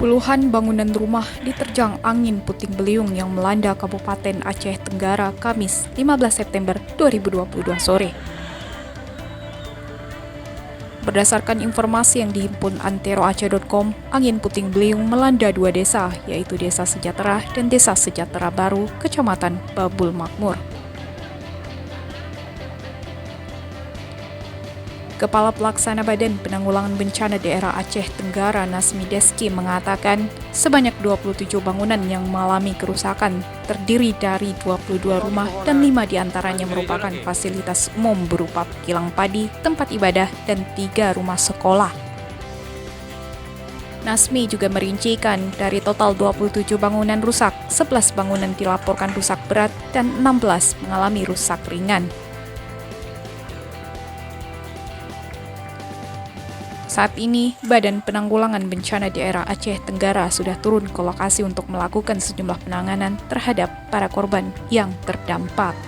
Puluhan bangunan rumah diterjang angin puting beliung yang melanda Kabupaten Aceh Tenggara Kamis 15 September 2022 sore. Berdasarkan informasi yang dihimpun anteroaceh.com, angin puting beliung melanda dua desa, yaitu Desa Sejahtera dan Desa Sejahtera Baru, Kecamatan Babul Makmur. Kepala Pelaksana Badan Penanggulangan Bencana Daerah Aceh Tenggara Nasmi Deski mengatakan sebanyak 27 bangunan yang mengalami kerusakan terdiri dari 22 rumah dan 5 diantaranya merupakan fasilitas umum berupa kilang padi, tempat ibadah, dan 3 rumah sekolah. Nasmi juga merincikan dari total 27 bangunan rusak, 11 bangunan dilaporkan rusak berat dan 16 mengalami rusak ringan. Saat ini, Badan Penanggulangan Bencana Daerah Aceh Tenggara sudah turun ke lokasi untuk melakukan sejumlah penanganan terhadap para korban yang terdampak.